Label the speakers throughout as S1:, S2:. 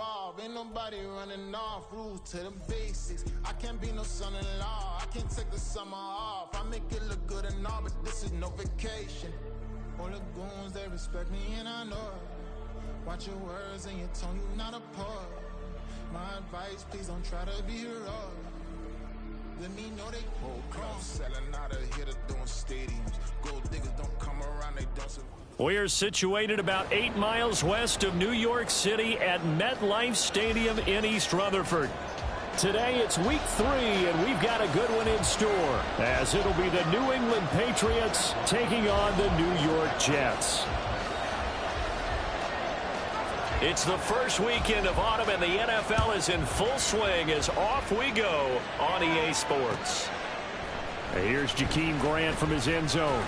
S1: evolve. Ain't nobody running off, rules to the basics. I can't be no son-in-law, I can't take the summer off. I make it look good and all, but this is no vacation. All the goons, they respect me and I know it. Watch your words and your tone, you not a poet. My advice, please don't try to be heroic. Let me know they whole crowd selling out of here to doing stadiums. Gold diggers don't come around, they don't survive.
S2: We're situated about 8 miles west of New York City at MetLife Stadium in East Rutherford. Today it's week 3, and we've got a good one in store, as it'll be the New England Patriots taking on the New York Jets. It's the first weekend of autumn, and the NFL is in full swing as off we go on EA Sports. Here's Jakeem Grant from his end zone.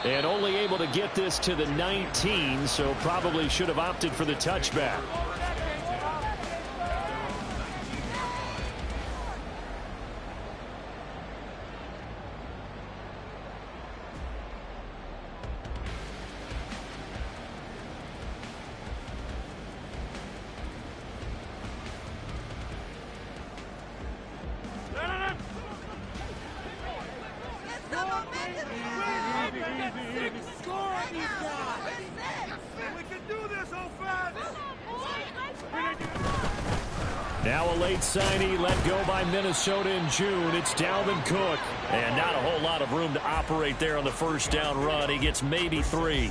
S2: And only able to get this to the 19, so probably should have opted for the touchback. Now a late signee let go by Minnesota in June. It's Dalvin Cook. And not a whole lot of room to operate there on the first down run. He gets maybe 3.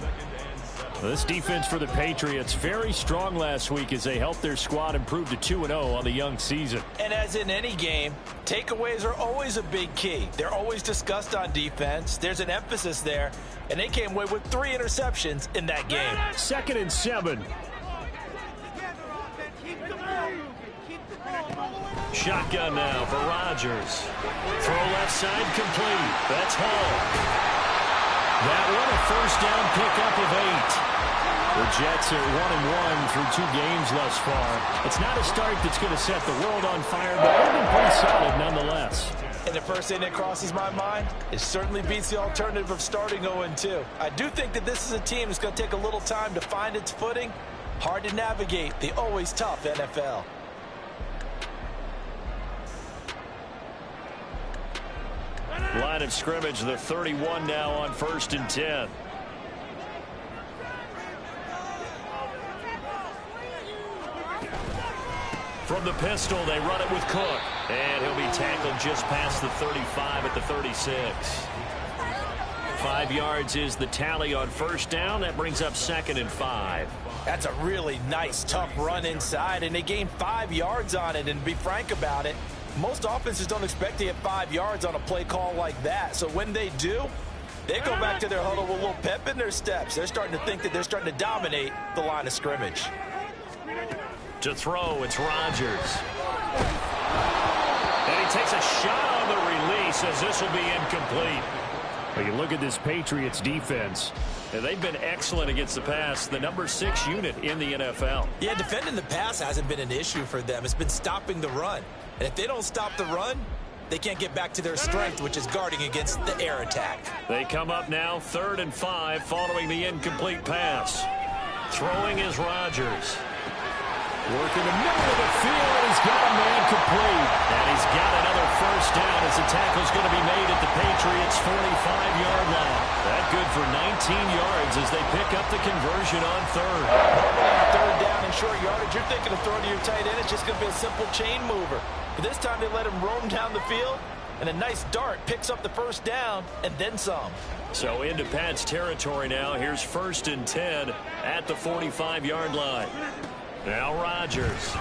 S2: This defense for the Patriots, very strong last week as they helped their squad improve to 2-0 on the young season.
S3: And as in any game, takeaways are always a big key. They're always discussed on defense. There's an emphasis there. And they came away with 3 interceptions in that game.
S2: 2nd and 7. Shotgun now for Rodgers. Throw left side complete. That's Hall. That one a first down pickup of 8. The Jets are 1-1 through 2 games thus far. It's not a start that's going to set the world on fire, but they've been pretty solid nonetheless.
S3: And the first thing that crosses my mind, it certainly beats the alternative of starting 0-2. I do think that this is a team that's going to take a little time to find its footing. Hard to navigate the always tough NFL.
S2: Line of scrimmage, the 31 now on 1st and 10. From the pistol, they run it with Cook. And he'll be tackled just past the 35 at the 36. 5 yards is the tally on first down. That brings up 2nd and 5.
S3: That's a really nice, tough run inside, and they gained 5 yards on it. And to be frank about it, most offenses don't expect to get 5 yards on a play call like that. So when they do, they go back to their huddle with a little pep in their steps. They're starting to think that they're starting to dominate the line of scrimmage.
S2: To throw, it's Rodgers. And he takes a shot on the release as this will be incomplete. Well, you look at this Patriots defense. They've been excellent against the pass, the number 6 unit in the NFL.
S3: Yeah, defending the pass hasn't been an issue for them. It's been stopping the run. And if they don't stop the run, they can't get back to their strength, which is guarding against the air attack.
S2: They come up now 3rd and 5 following the incomplete pass. Throwing is Rodgers. Working the middle of the field. He's got a man complete. And he's got another first down as the tackle's going to be made at the Patriots' 45-yard line. That good for 19 yards as they pick up the conversion on 3rd.
S3: On 3rd down and short yardage, you're thinking of throwing to your tight end. It's just going to be a simple chain mover. But this time they let him roam down the field, and a nice dart picks up the first down and then some.
S2: So into Pat's territory now. Here's 1st and 10 at the 45-yard line. Now Rodgers.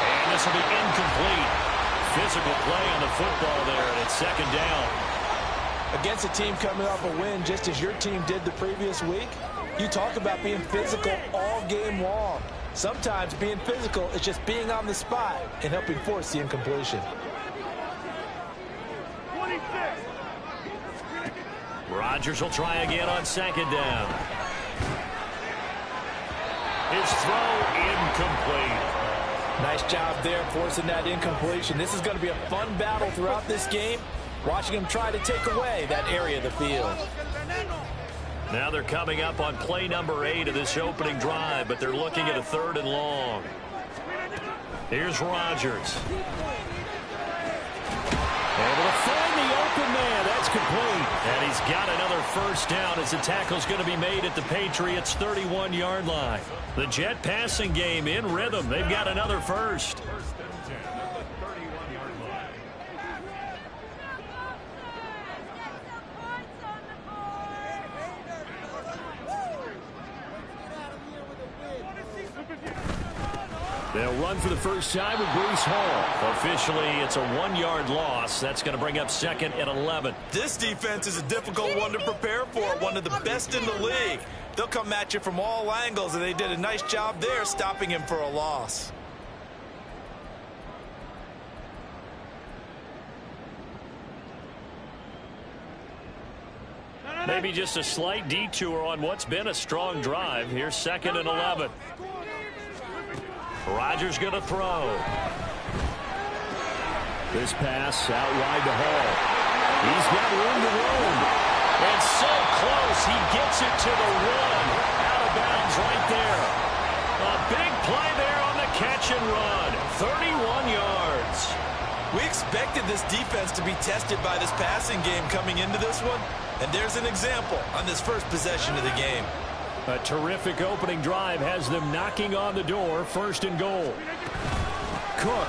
S2: And this will be incomplete. Physical play on the football there, and it's 2nd down.
S3: Against a team coming off a win just as your team did the previous week, you talk about being physical all game long. Sometimes being physical is just being on the spot and helping force the incompletion.
S2: Rodgers will try again on 2nd down. His throw incomplete.
S3: Nice job there forcing that incompletion. This is going to be a fun battle throughout this game, watching him try to take away that area of the field.
S2: Now they're coming up on play number 8 of this opening drive, but they're looking at a 3rd and long. Here's Rodgers. Able to find the open man. That's complete. And he's got another first down as the tackle's going to be made at the Patriots' 31-yard line. The Jet passing game in rhythm. They've got another first. They'll run for the first time with Breece Hall. Officially, it's a 1-yard loss. That's going to bring up 2nd and 11.
S3: This defense is a difficult one to prepare for, one of the best in the league. They'll come at you from all angles, and they did a nice job there stopping him for a loss.
S2: Maybe just a slight detour on what's been a strong drive. Here's 2nd and 11. Rodgers going to throw. This pass out wide to Hall. He's got room to roam. And so close, he gets it to the 1. Out of bounds right there. A big play there on the catch and run. 31 yards.
S3: We expected this defense to be tested by this passing game coming into this one. And there's an example on this first possession of the game.
S2: A terrific opening drive has them knocking on the door. 1st and goal. Cook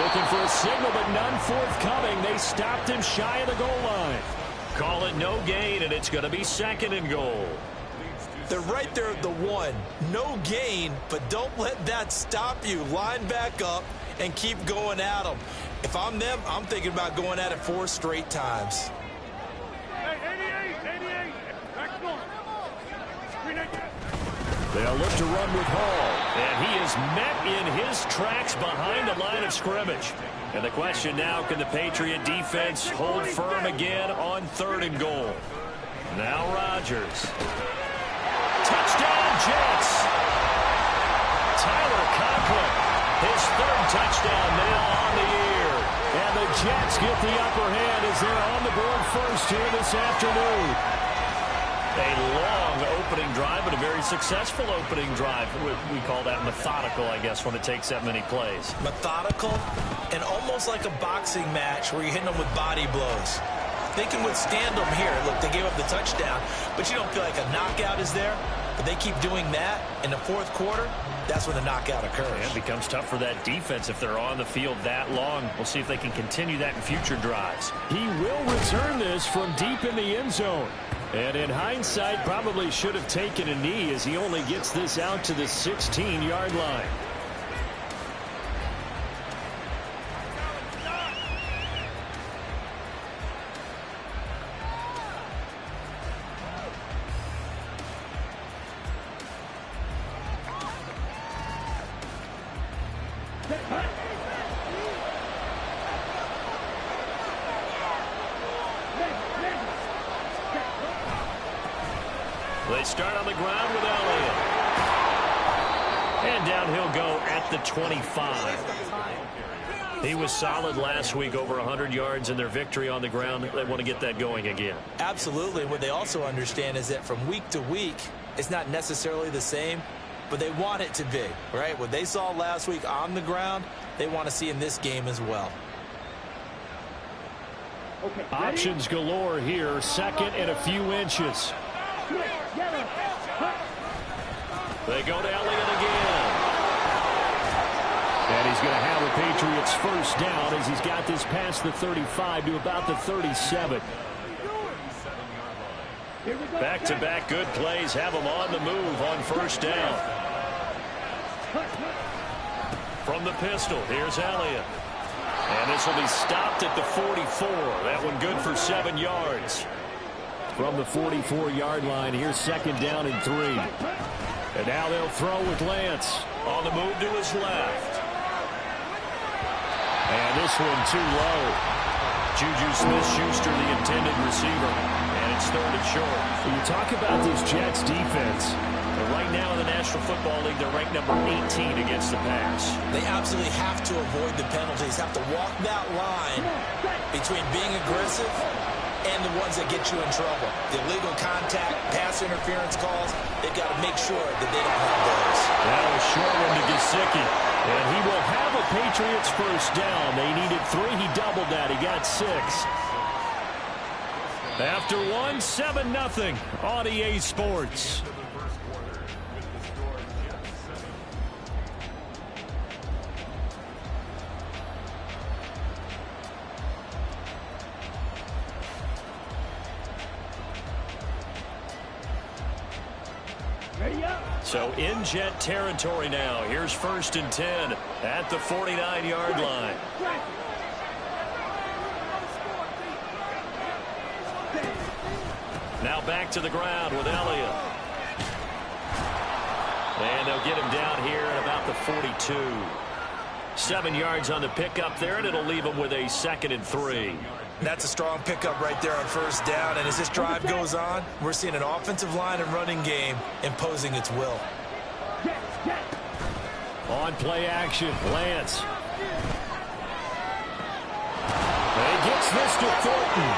S2: looking for a signal, but none forthcoming. They stopped him shy of the goal line. Call it no gain, and it's going to be 2nd and goal.
S3: They're right there at the 1. No gain, but don't let that stop you. Line back up and keep going at them. If I'm them, I'm thinking about going at it 4 straight times.
S2: They'll look to run with Hall, and he is met in his tracks behind the line of scrimmage. And the question now, can the Patriot defense hold firm again on 3rd and goal? Now Rodgers. Touchdown, Jets! Tyler Conklin, his 3rd touchdown now on the year. And the Jets get the upper hand as they're on the board first here this afternoon. A long opening drive, but a very successful opening drive. We call that methodical, I guess, when it takes that many plays.
S3: Methodical and almost like a boxing match where you're hitting them with body blows. They can withstand them here. Look, they gave up the touchdown, but you don't feel like a knockout is there. But they keep doing that in the 4th quarter. That's when the knockout occurs.
S2: And it becomes tough for that defense if they're on the field that long. We'll see if they can continue that in future drives. He will return this from deep in the end zone. And in hindsight, probably should have taken a knee as he only gets this out to the 16-yard line. They start on the ground with Elliott. And down he'll go at the 25. He was solid last week, over 100 yards in their victory on the ground. They want to get that going again.
S3: Absolutely. What they also understand is that from week to week, it's not necessarily the same, but they want it to be, right? What they saw last week on the ground, they want to see in this game as well.
S2: Okay, options galore here. 2nd and a few inches. They go to Elliott again. And he's going to have the Patriots first down as he's got this past the 35 to about the 37. Back-to-back good plays have them on the move on first down. From the pistol, here's Elliott. And this will be stopped at the 44. That one good for 7 yards. From the 44-yard line, here's 2nd down and 3. And now they'll throw with Lance. On the move to his left. And this one too low. Juju Smith-Schuster, the intended receiver. And it's 3rd and short. When you talk about this Jets defense, right now in the National Football League, they're ranked number 18 against the pass.
S3: They absolutely have to avoid the penalties, have to walk that line between being aggressive and the ones that get you in trouble. The illegal contact, pass interference calls, they've got to make sure that they don't have those.
S2: That was short one to Gesicki. And he will have a Patriots first down. They needed 3. He doubled that. He got 6. After 1, 7-0 on EA Sports. So in Jet territory now. Here's 1st and 10 at the 49-yard line. Now back to the ground with Elliott. And they'll get him down here at about the 42. 7 yards on the pickup there, and it'll leave him with a 2nd and 3.
S3: That's a strong pickup right there on 1st down. And as this drive goes on, we're seeing an offensive line and running game imposing its will.
S2: On play action, Lance. And he gets this to Thornton.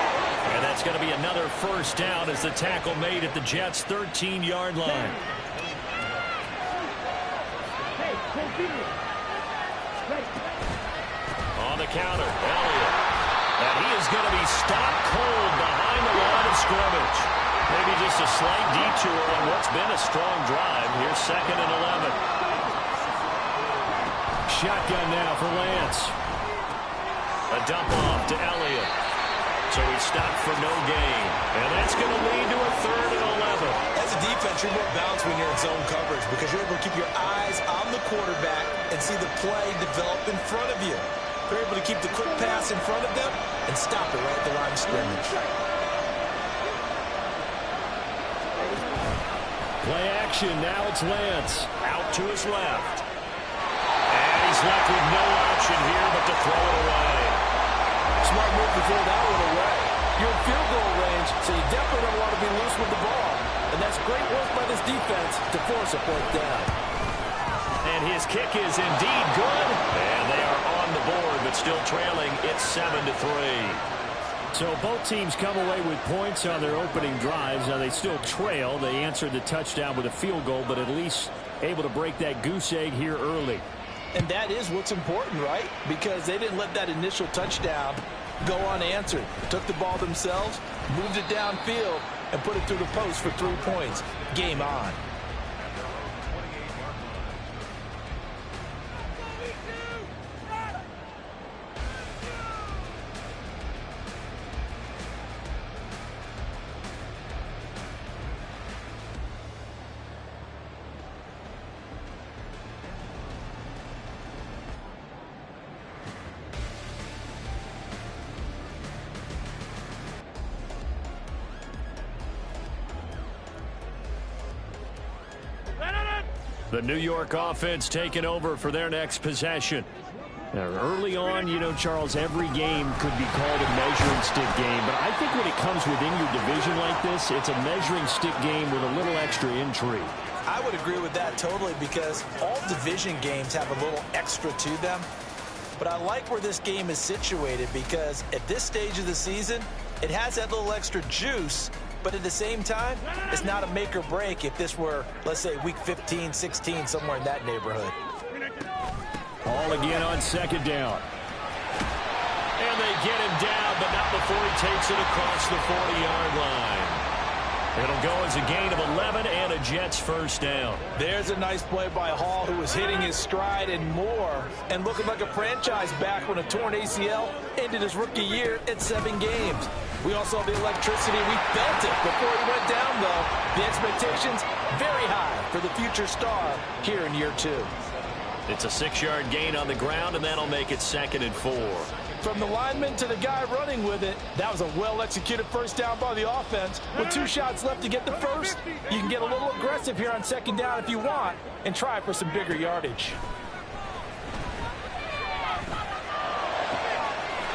S2: And that's going to be another 1st down as the tackle made at the Jets' 13-yard line. On the counter, Elliott. And he is going to be stopped cold behind the line of scrimmage. Maybe just a slight detour on what's been a strong drive. Here's 2nd and 11. Shotgun now for Lance. A dump off to Elliott. So he's stopped for no gain. And that's going to lead to a 3rd and 11.
S3: As a defense, you're more balanced when you're in zone coverage because you're able to keep your eyes on the quarterback and see the play develop in front of you. They're able to keep the quick pass in front of them and stop it right at the line of scrimmage.
S2: Play action. Now it's Lance. Out to his left. And he's left with no option here but to throw it away.
S3: Smart move to throw that one away. You're in field goal range, so you definitely don't want to be loose with the ball. And that's great work by this defense to force a 4th down.
S2: And his kick is indeed good. And they are on the board, but still trailing. It's 7-3. So both teams come away with points on their opening drives. Now they still trail. They answered the touchdown with a field goal, but at least able to break that goose egg here early.
S3: And that is what's important, right? Because they didn't let that initial touchdown go unanswered. Took the ball themselves, moved it downfield, and put it through the post for 3 points. Game on.
S2: The New York offense taking over for their next possession. Now, early on, you know, Charles, every game could be called a measuring stick game. But I think when it comes within your division like this, it's a measuring stick game with a little extra intrigue.
S3: I would agree with that totally because all division games have a little extra to them. But I like where this game is situated because at this stage of the season, it has that little extra juice. But at the same time, it's not a make or break if this were, let's say, week 15, 16, somewhere in that neighborhood.
S2: Ball again on 2nd down. And they get him down, but not before he takes it across the 40-yard line. It'll go as a gain of 11 and a Jets 1st down.
S3: There's a nice play by Hall, who was hitting his stride and more and looking like a franchise back when a torn ACL ended his rookie year at 7 games. We all saw the electricity. We felt it before he went down, though. The expectations very high for the future star here in year 2.
S2: It's a 6-yard gain on the ground, and that'll make it 2nd and 4.
S3: From the lineman to the guy running with it, that was a well-executed 1st down by the offense. With 2 shots left to get the first, you can get a little aggressive here on 2nd down if you want and try for some bigger yardage.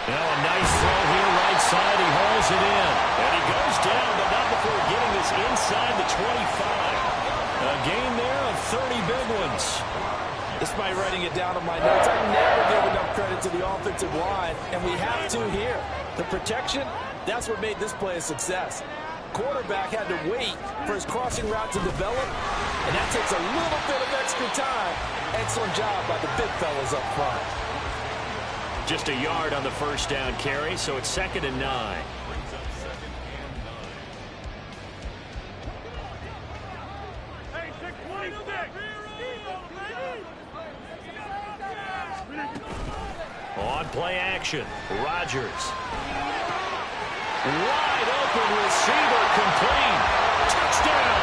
S2: Now a nice throw here right side. He hauls it in. And he goes down, but not before getting this inside the 25. A gain there of 30 big ones.
S3: Despite writing it down on my notes, I never give enough credit to the offensive line, and we have to here. The protection That's what made this play a success. Quarterback had to wait for his crossing route to develop, and that takes a little bit of extra time. Excellent job by the big fellas up front.
S2: Just a yard on the first down carry, so it's 2nd and 9. On play action, Rodgers. Wide open receiver, complete. Touchdown.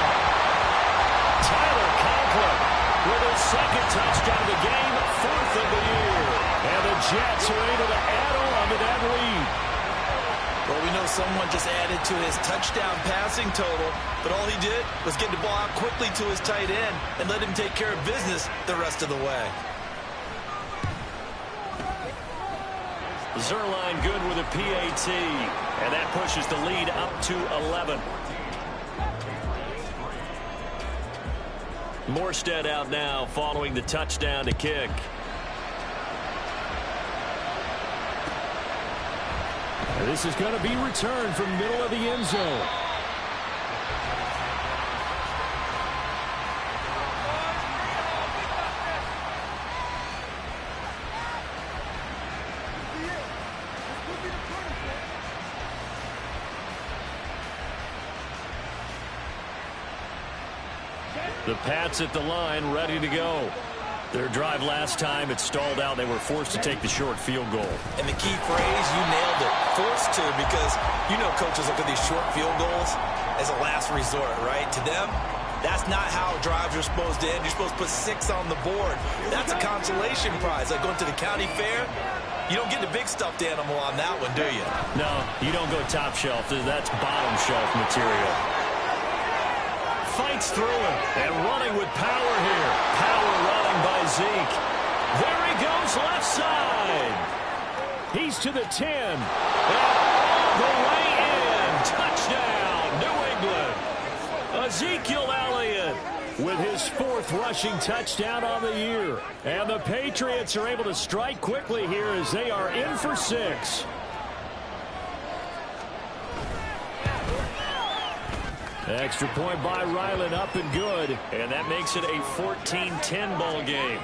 S2: Tyler Conklin with his 2nd touchdown of the game, 4th of the year. And the Jets are able to add on to that lead.
S3: Well, we know someone just added to his touchdown passing total, but all he did was get the ball out quickly to his tight end and let him take care of business the rest of the way.
S2: Zerline good with a PAT, and that pushes the lead up to 11. Morstead out now following the touchdown to kick.
S4: This is going to be returned from middle of the end zone.
S2: The Pats at the line, ready to go. Their drive last time, it stalled out. They were forced to take the short field goal.
S3: And the key phrase, you nailed it, forced to, because you know coaches look at these short field goals as a last resort, right? To them, that's not how drives are supposed to end. You're supposed to put 6 on the board. That's a consolation prize. Like going to the county fair, you don't get the big stuffed animal on that one, do you?
S2: No, you don't go top shelf. That's bottom shelf material. Fights through him and running with power here. Power running by Zeke. There he goes left side.
S4: He's to the 10.
S2: And all the way in. Touchdown, New England. Ezekiel Elliott with his 4th rushing touchdown on the year. And the Patriots are able to strike quickly here as they are in for 6. Extra point by Ryland, up and good. And that makes it a 14-10 ball game.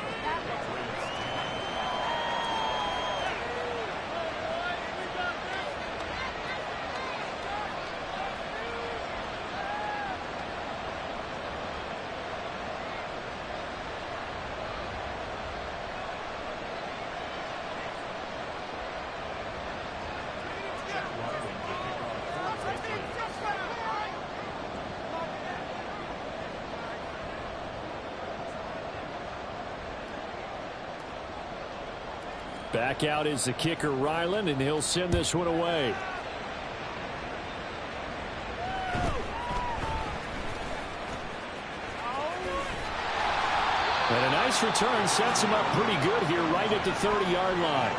S4: Back out is the kicker, Ryland, and he'll send this one away. And a nice return sets him up pretty good here right at the 30-yard line.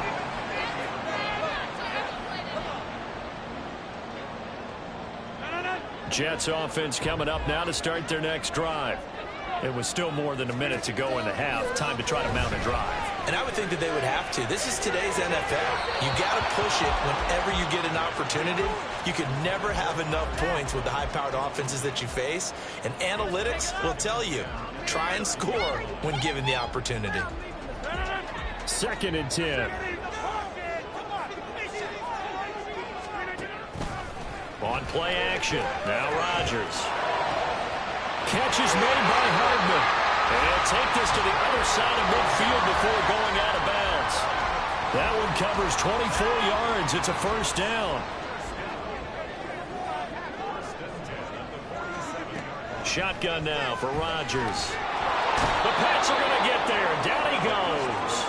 S4: Jets offense coming up now to start their next drive. It was still more than a minute to go in the half. Time to try to mount a drive.
S3: And I would think that they would have to. This is today's NFL. You got to push it whenever you get an opportunity. You could never have enough points with the high-powered offenses that you face. And analytics will tell you, try and score when given the opportunity.
S4: 2nd and 10.
S2: On play action. Now Rodgers. Catch is made by Hardman. And he'll take this to the other side of midfield before going out of bounds. That one covers 24 yards. It's a 1st down. Shotgun now for Rodgers. The Pats are going to get there. Down he goes.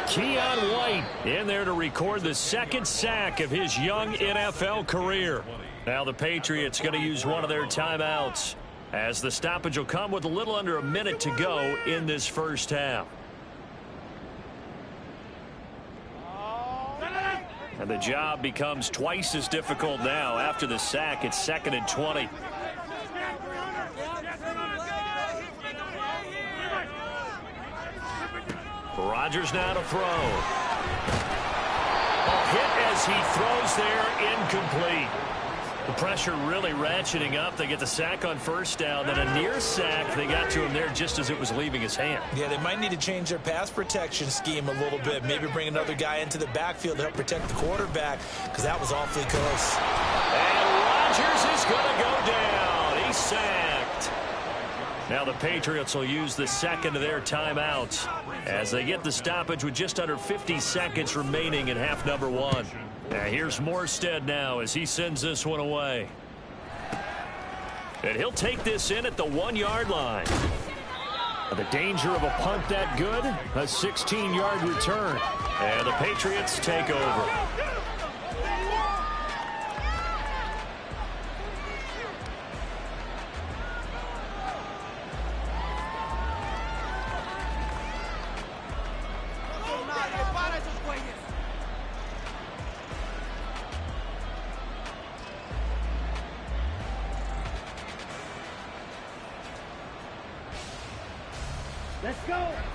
S2: Keon White in there to record the 2nd sack of his young NFL career. Now the Patriots going to use one of their timeouts, as the stoppage will come with a little under a minute to go in this first half. And the job becomes twice as difficult now. After the sack, it's 2nd and 20. Rodgers now to throw.
S4: hit as he throws there, incomplete. The pressure really ratcheting up. They get the sack on first down, then a near sack. They got to him there just as it was leaving his hand.
S3: Yeah, they might need to change their pass protection scheme a little bit. Maybe bring another guy into the backfield to help protect the quarterback, because that was awfully close.
S4: And Rodgers is going to go down. He's sacked. Now the Patriots will use the second of their timeouts as they get the stoppage with just under 50 seconds remaining in half number one. Now here's Morstead now as he sends this one away. And he'll take this in at the 1-yard line. The danger of a punt that good, a 16-yard return. And the Patriots take over.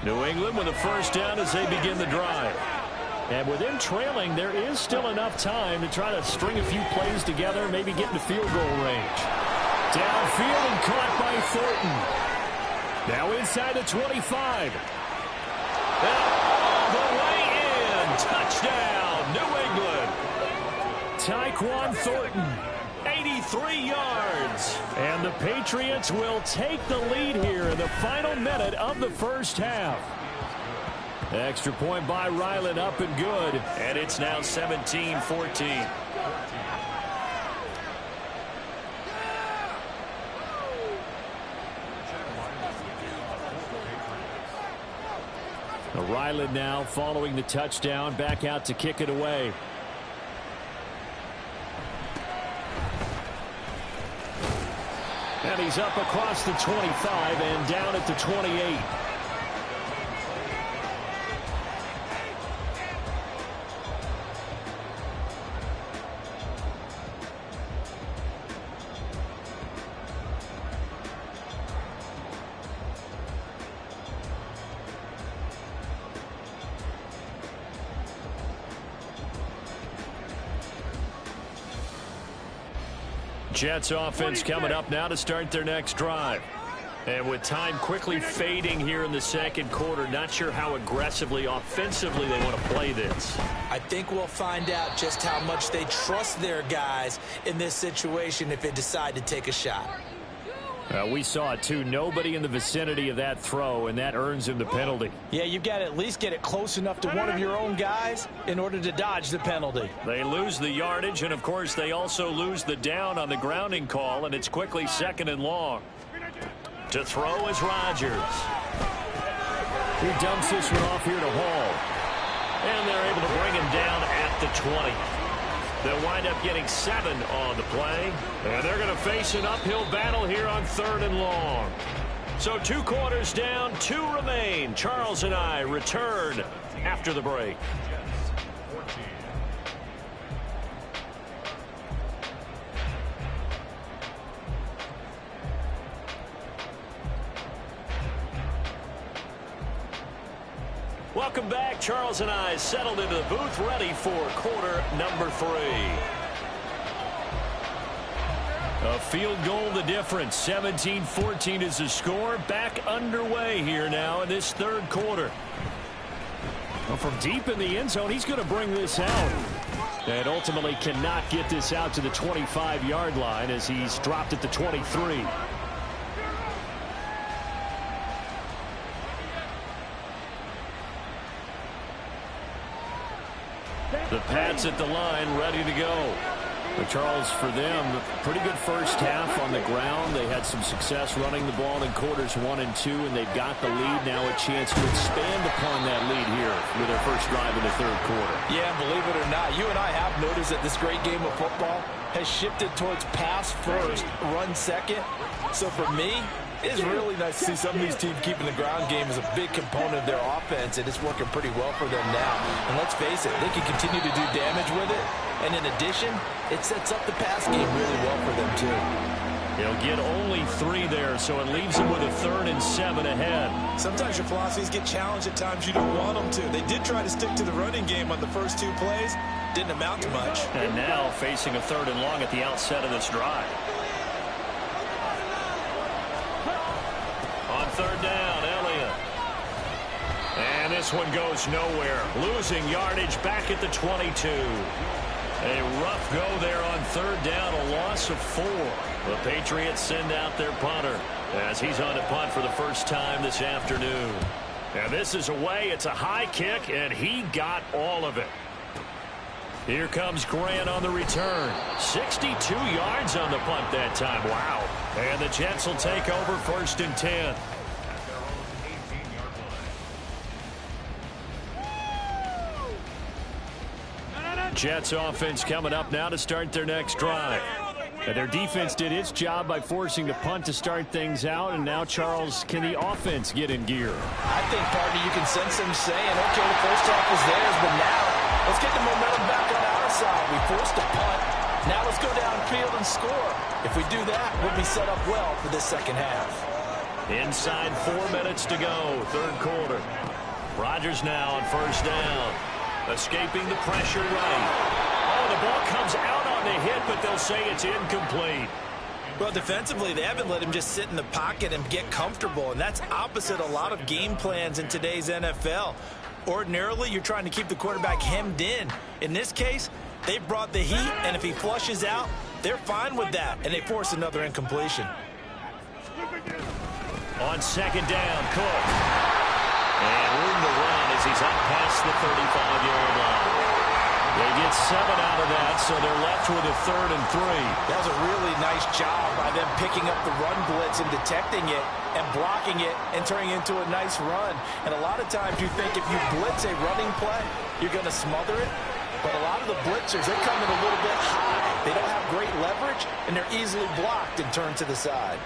S4: New England with a first down as they begin the drive. And with them trailing, there is still enough time to try to string a few plays together, maybe get into field goal range. Downfield and caught by Thornton. Now inside the 25. And all the way in. Touchdown, New England. Tyquan Thornton. 83 yards. And the Patriots will take the lead here in the final minute of the first half. Extra point by Ryland, up and good. And it's now 17-14. Ryland now following the touchdown, back out to kick it away. And he's up across the 25 and down at the 28. Jets offense coming up now to start their next drive. And with time quickly fading here in the second quarter, not sure how aggressively, offensively they want to play this.
S3: I think we'll find out just how much they trust their guys in this situation if they decide to take a shot.
S4: We saw it too. Nobody in the vicinity of that throw, and that earns him the penalty.
S3: Yeah, you've got to at least get it close enough to one of your own guys in order to dodge the penalty.
S4: They lose the yardage, and of course they also lose the down on the grounding call, and it's quickly second and long. To throw is Rodgers. He dumps this one off here to Hall. And they're able to bring him down at the 20. They'll wind up getting 7 on the play. And they're going to face an uphill battle here on 3rd and long. So 2 quarters down, 2 remain. Charles and I return after the break. Welcome back. Charles and I settled into the booth, ready for quarter number 3. A field goal the difference. 17-14 is the score. Back underway here now in this 3rd quarter. Well, from deep in the end zone, he's going to bring this out. And ultimately cannot get this out to the 25-yard line as he's dropped at the 23. The Pats at the line, ready to go. But Charles, for them, pretty good first half on the ground. They had some success running the ball in quarters 1 and 2, and they've got the lead. Now a chance to expand upon that lead here with their first drive in the 3rd quarter.
S3: Yeah, believe it or not, you and I have noticed that this great game of football has shifted towards pass first, run second. So for me, it's really nice to see some of these teams keeping the ground game as a big component of their offense, and it's working pretty well for them now. And let's face it, they can continue to do damage with it. And in addition, it sets up the pass game really well for them, too.
S4: He'll get only 3 there, so it leaves him with a 3rd and 7 ahead.
S5: Sometimes your philosophies get challenged at times you don't want them to. They did try to stick to the running game on the first 2 plays,
S3: Didn't amount to much.
S2: And now facing a 3rd and long at the outset of this drive. On 3rd down, Elliott. And this one goes nowhere. Losing yardage back at the 22. A rough go there on 3rd down, a loss of 4. The Patriots send out their punter as he's on to punt for the first time this afternoon. And this is away. It's a high kick, and he got all of it. Here comes Grant on the return. 62 yards on the punt that time. Wow. And the Jets will take over 1st and 10. Jets offense coming up now to start their next drive. And their defense did its job by forcing the punt to start things out. And now, Charles, can the offense get in gear?
S3: I think, partner, you can sense them saying, okay, the first half is theirs, but now let's get the momentum back on our side. We forced a punt. Now let's go downfield and score. If we do that, we'll be set up well for this second half.
S2: Inside 4 minutes to go, 3rd quarter. Rodgers now on 1st down. Escaping the pressure right. Oh, the ball comes out on the hit, but they'll say it's incomplete.
S3: Well, defensively, they haven't let him just sit in the pocket and get comfortable, and that's opposite a lot of game plans in today's NFL. Ordinarily, you're trying to keep the quarterback hemmed in. In this case, they brought the heat, and if he flushes out, they're fine with that, and they force another incompletion.
S2: On 2nd down, Cook. And room to run as he's up past the 35-yard line. They get 7 out of that, so they're left with a 3rd and 3.
S3: That was a really nice job by them picking up the run blitz and detecting it and blocking it and turning it into a nice run. And a lot of times you think if you blitz a running play, you're going to smother it. But a lot of the blitzers, they come in a little bit high. They don't have great leverage, and they're easily blocked and turned to the side.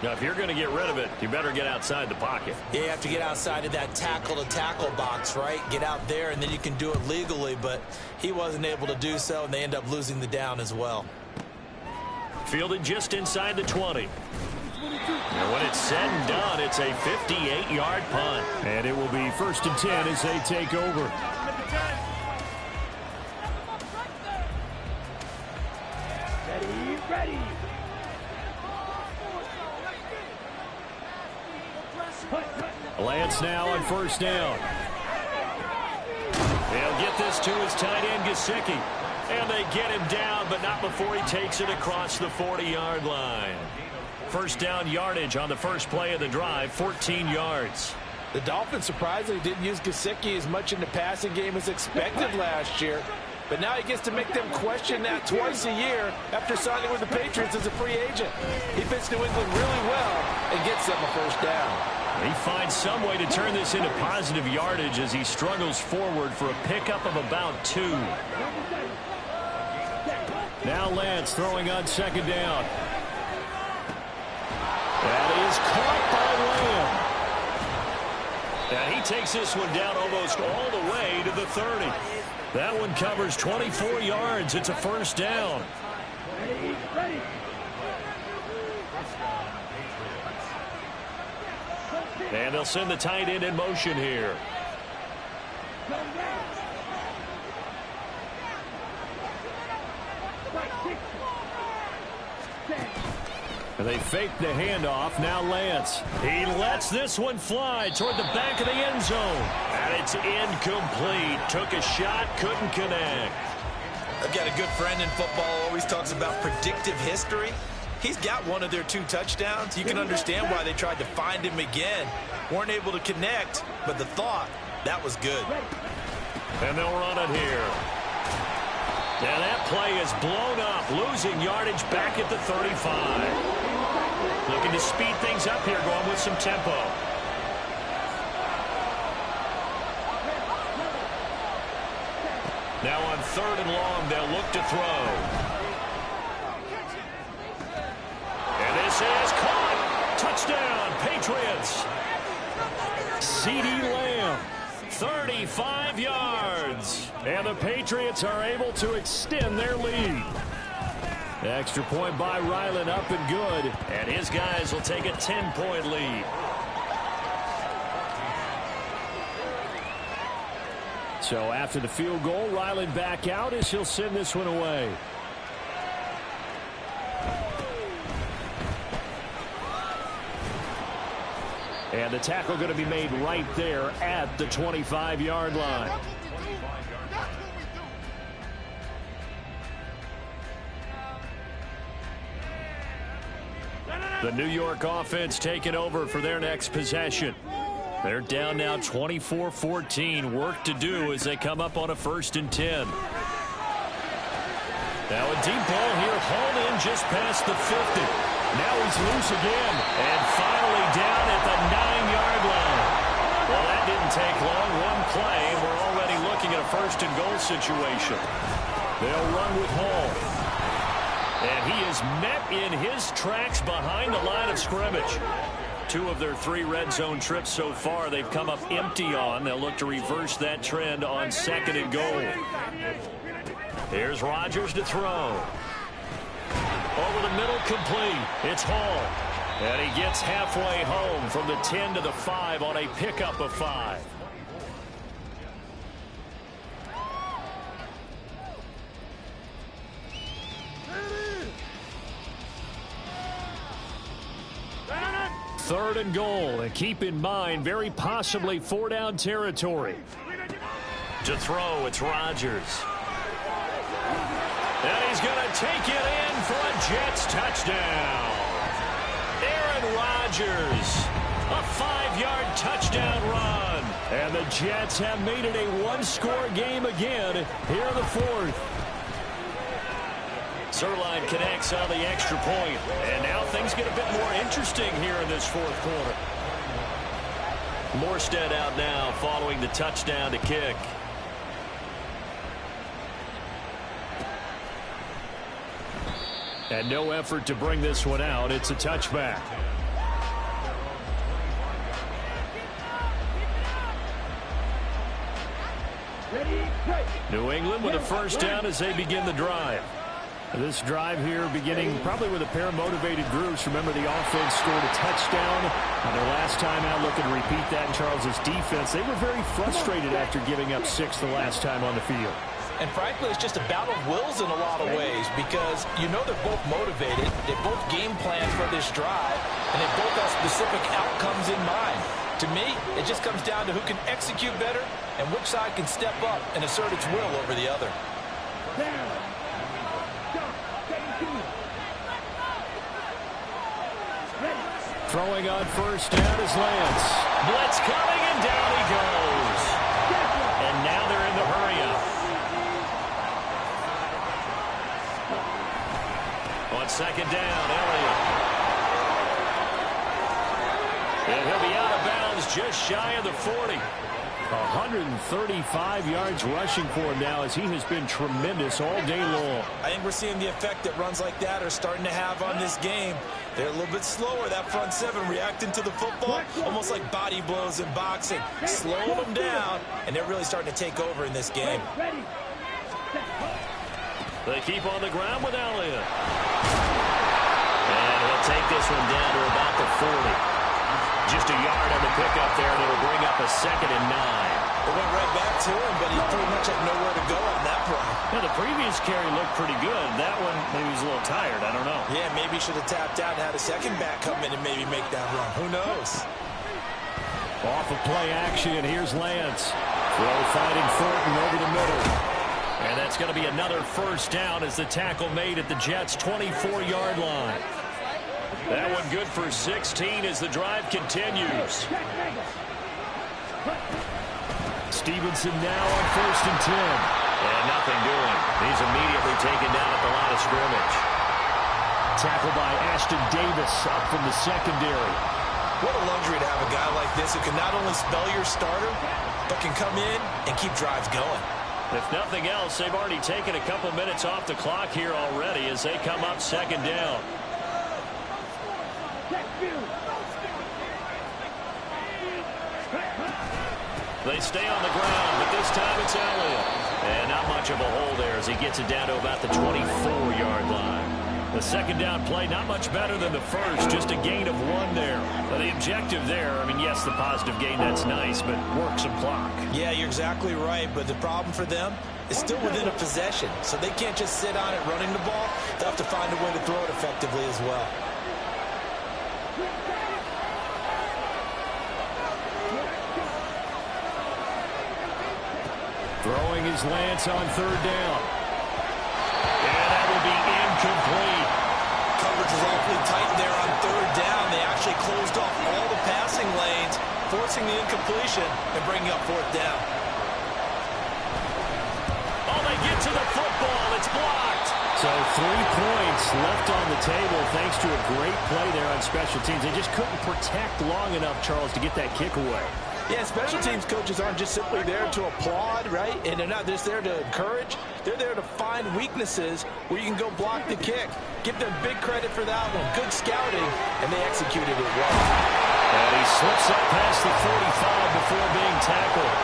S2: Now, if you're going to get rid of it, you better get outside the pocket.
S3: Yeah, you have to get outside of that tackle-to-tackle box, right? Get out there, and then you can do it legally, but he wasn't able to do so, and they end up losing the down as well.
S2: Fielded just inside the 20. And when it's said and done, it's a 58-yard punt. And it will be 1st and 10 as they take over.
S5: Ready.
S2: Lance now on 1st down. They'll get this to his tight end, Gesicki. And they get him down, but not before he takes it across the 40-yard line. 1st down yardage on the first play of the drive, 14 yards.
S3: The Dolphins surprisingly didn't use Gesicki as much in the passing game as expected last year. But now he gets to make them question that twice a year after signing with the Patriots as a free agent. He fits New England really well and gets them a 1st down.
S2: He finds some way to turn this into positive yardage as he struggles forward for a pickup of about 2. Now Lance throwing on 2nd down. That is caught by Lamb. And he takes this one down almost all the way to the 30. That one covers 24 yards. It's a 1st down.
S5: Ready.
S2: And they'll send the tight end in motion here. And they fake the handoff. Now Lance. He lets this one fly toward the back of the end zone. And it's incomplete. Took a shot, couldn't connect.
S3: I've got a good friend in football, always talks about predictive history. He's got one of their 2 touchdowns. You can understand why they tried to find him again. Weren't able to connect, but the thought, that was good.
S2: And they'll run it here. And that play is blown up, losing yardage back at the 35. Looking to speed things up here, going with some tempo. Now on 3rd and long, they'll look to throw. And this is caught. Touchdown, Patriots. CeeDee Lamb, 35 yards. And the Patriots are able to extend their lead. Extra point by Ryland, up and good. And his guys will take a 10-point lead.
S4: So after the field goal, Ryland back out as he'll send this one away. And the tackle going to be made right there at the 25-yard line. The New York offense taking over for their next possession. They're down now 24-14. Work to do as they come up on a 1st and 10. Now a deep ball here, hauled in just past the 50. Now he's loose again, and finally down at the 9-yard line. Well, that didn't take long. One play, and we're already looking at a 1st and goal situation. They'll run with Hall. And he is met in his tracks behind the line of scrimmage. 2 of their 3 red zone trips so far they've come up empty on. They'll look to reverse that trend on 2nd and goal. Here's Rodgers to throw. Over the middle, complete. It's Hall. And he gets halfway home from the 10 to the 5 on a pickup of 5. Third and goal, and keep in mind, very possibly 4-down territory. To throw, it's Rodgers. And he's going to take it in for a Jets touchdown. Aaron Rodgers, a 5-yard touchdown run. And the Jets have made it a 1-score game again here in the 4th. Zerline connects on the extra point, and now things get a bit more interesting here in this 4th quarter. Morstead out now following the touchdown to kick. And no effort to bring this one out. It's a touchback. New England with a 1st down as they begin the drive. This drive here beginning probably with a pair of motivated groups. Remember, the offense scored a touchdown on their last time out. Looking to repeat that in Charles's defense. They were very frustrated after giving up 6 the last time on the field.
S3: And frankly, it's just a battle of wills in a lot of ways because you know they're both motivated. They both game plan for this drive, and they both have specific outcomes in mind. To me, it just comes down to who can execute better and which side can step up and assert its will over the other.
S4: Throwing on 1st down is Lance. Blitz coming, and down he goes. And now they're in the hurry-up. On 2nd down, Elliott. And he'll be out of bounds just shy of the 40. 135 yards rushing for him now as he has been tremendous all day long.
S3: I think we're seeing the effect that runs like that are starting to have on this game. They're a little bit slower, that front 7, reacting to the football, almost like body blows in boxing. Slowing them down, and they're really starting to take over in this game.
S4: They keep on the ground with Elliott. And he'll take this one down to about the 40. Just a yard on the pickup there, and it'll bring up a 2nd and 9.
S3: It went right back to him, but he pretty much had nowhere to go on that run.
S4: Yeah, the previous carry looked pretty good. That one, maybe he was a little tired. I don't know.
S3: Yeah, maybe he should have tapped out and had a second back come in and maybe make that run. Who knows?
S4: Off of play action, here's Lance. Throw finding Thornton over the middle. And that's going to be another 1st down as the tackle made at the Jets' 24-yard line. That one good for 16 as the drive continues. Stevenson now on 1st and 10. And nothing doing. He's immediately taken down at the line of scrimmage. Tackled by Ashton Davis up from the secondary.
S3: What a luxury to have a guy like this who can not only spell your starter, but can come in and keep drives going.
S4: If nothing else, they've already taken a couple minutes off the clock here already as they come up 2nd down. They stay on the ground, but this time it's Elliott. And not much of a hole there as he gets it down to about the 24-yard line.
S2: The second down play, not much better than the first, just a gain of 1 there. But the objective there, I mean, yes, the positive gain, that's nice, but work some clock.
S3: Yeah, you're exactly right, but the problem for them is still within a possession, so they can't just sit on it running the ball. They'll have to find a way to throw it effectively as well.
S2: Throwing his Lance on 3rd down. And that will be incomplete.
S3: Coverage is awfully tight there on 3rd down. They actually closed off all the passing lanes, forcing the incompletion and bringing up 4th down.
S2: Oh, they get to the football. It's blocked. So 3 points left on the table thanks to a great play there on special teams. They just couldn't protect long enough, Charles, to get that kick away.
S3: Yeah, special teams coaches aren't just simply there to applaud, right? And they're not just there to encourage. They're there to find weaknesses where you can go block the kick. Give them big credit for that one. Good scouting, and they executed it well.
S2: And he slips up past the 45 before being tackled.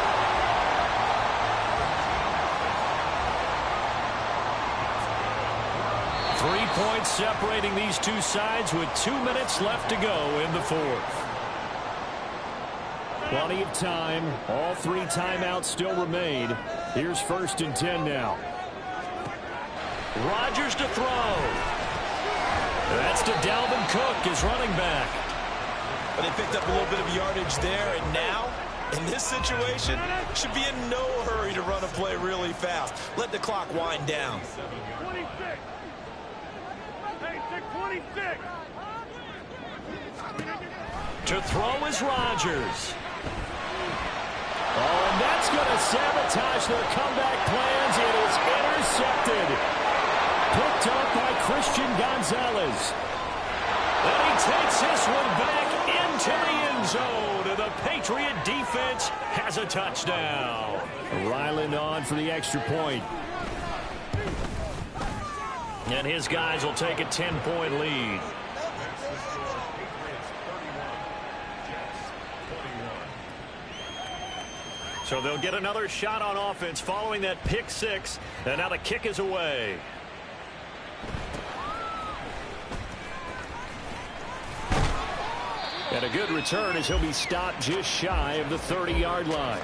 S2: Three points separating these two sides with 2 minutes left to go in the 4th. Plenty of time. All 3 timeouts still remain. Here's 1st and 10 now. Rodgers to throw. That's to Dalvin Cook, his running back.
S3: But they picked up a little bit of yardage there, and now, in this situation, should be in no hurry to run a play really fast. Let the clock wind down.
S5: 26. Hey, 26.
S2: To throw is Rodgers. Oh, and that's going to sabotage their comeback plans. It is intercepted. Picked up by Christian Gonzalez. And he takes this one back into the end zone. And the Patriot defense has a touchdown. Ryland on for the extra point. And his guys will take a 10-point lead. So they'll get another shot on offense following that pick 6. And now the kick is away. And a good return as he'll be stopped just shy of the 30-yard line.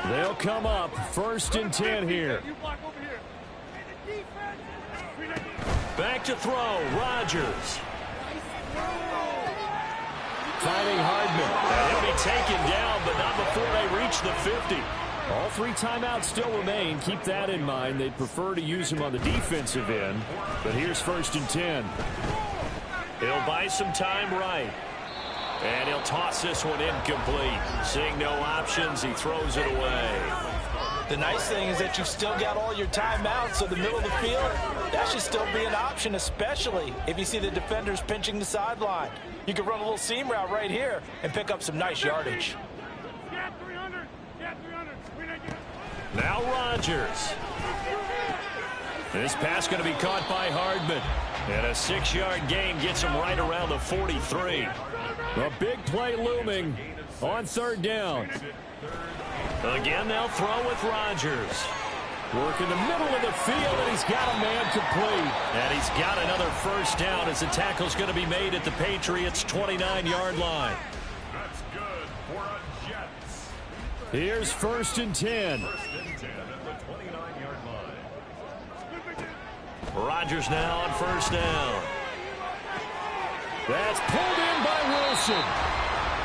S2: They'll come up 1st and 10 here. Back to throw. Rodgers. Finding Hardman. And he'll be taken down, but not before they reach the 50. All 3 timeouts still remain. Keep that in mind. They'd prefer to use him on the defensive end. But here's 1st and 10. He'll buy some time right. And he'll toss this one incomplete. Seeing no options, he throws it away.
S3: The nice thing is that you've still got all your timeouts, so the middle of the field, that should still be an option, especially if you see the defenders pinching the sideline. You can run a little seam route right here and pick up some nice yardage.
S2: Now Rodgers. This pass going to be caught by Hardman. And a 6-yard gain gets him right around the 43. A big play looming on 3rd down. Again, they'll throw with Rodgers. Work in the middle of the field, and he's got a man complete. And he's got another 1st down as the tackle's going to be made at the Patriots' 29-yard line.
S4: That's good for a Jets.
S2: Here's 1st and 10.
S4: 1st and 10 at the 29-yard line.
S2: Rodgers now on 1st down. That's pulled in by Wilson.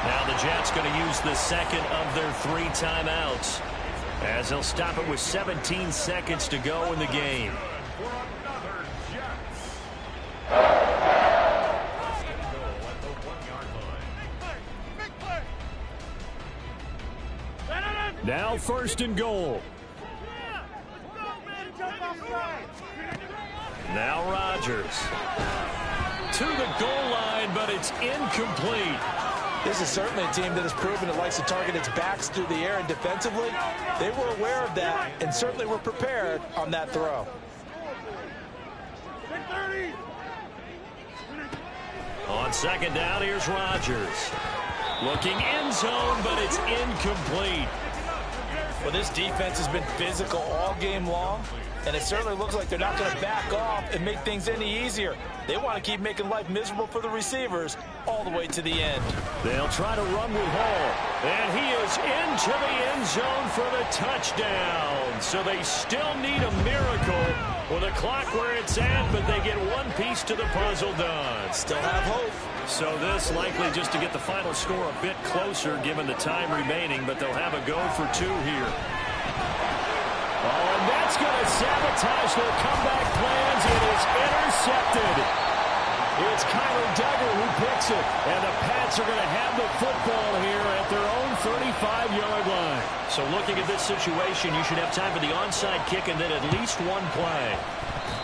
S2: Now the Jets going to use the 2nd of their 3 timeouts, as they'll stop it with 17 seconds to go in the game. Now 1st and goal. Now Rodgers to the goal line, but it's incomplete.
S3: This is certainly a team that has proven it likes to target its backs through the air, and defensively, they were aware of that and certainly were prepared on that throw.
S2: On 2nd down, here's Rodgers. Looking end zone, but it's incomplete.
S3: Well, this defense has been physical all game long, and it certainly looks like they're not going to back off and make things any easier. They want to keep making life miserable for the receivers all the way to the end.
S2: They'll try to run with Hall, and he is into the end zone for the touchdown. So they still need a miracle with a clock where it's at, but they get one piece to the puzzle done.
S3: Still have hope.
S2: So this likely just to get the final score a bit closer given the time remaining, but they'll have a go for 2 here. Oh, and that's going to sabotage their comeback plans. It is intercepted. It's Kyler Duggar who picks it, and the Pats are going to have the football here at their own 35-yard line. So looking at this situation, you should have time for the onside kick and then at least one play.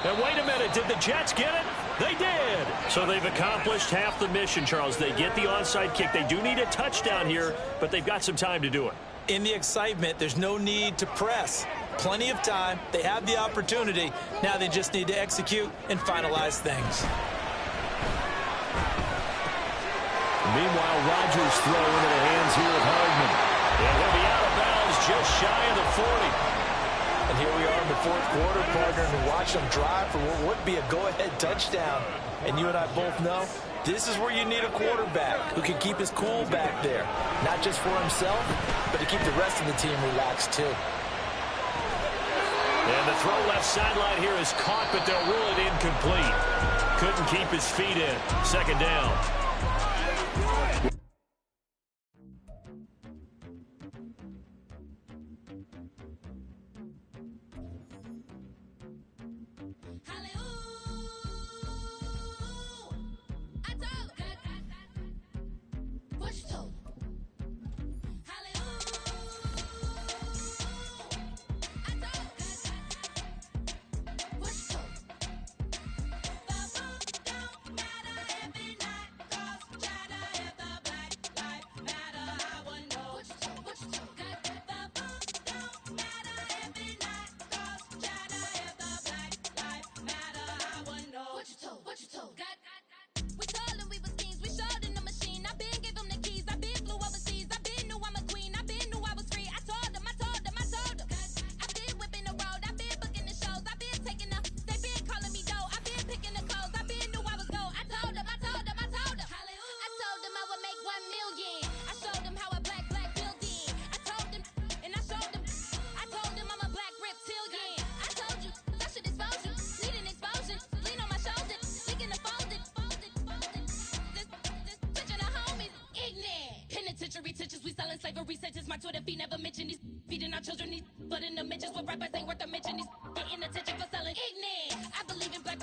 S2: And wait a minute, did the Jets get it? They did. So they've accomplished half the mission, Charles. They get the onside kick. They do need a touchdown here, but they've got some time to do it.
S3: In the excitement, there's no need to press. Plenty of time. They have the opportunity. Now they just need to execute and finalize things.
S2: Meanwhile, Rodgers throw into the hands here of Hardman. And he'll be out of bounds just shy of the 40.
S3: And here we are in the fourth quarter, partner, and watch them drive for what would be a go-ahead touchdown. And you and I both know this is where you need a quarterback who can keep his cool back there. Not just for himself, but to keep the rest of the team relaxed too.
S2: And the throw left sideline here is caught, but they'll rule it incomplete. Couldn't keep his feet in. Second down.
S6: We selling slavery sentences. My Twitter feed never mention these feeding our children. These blood in the mentions. What rappers ain't worth a mention. These getting attention for selling ignorant. I believe in black.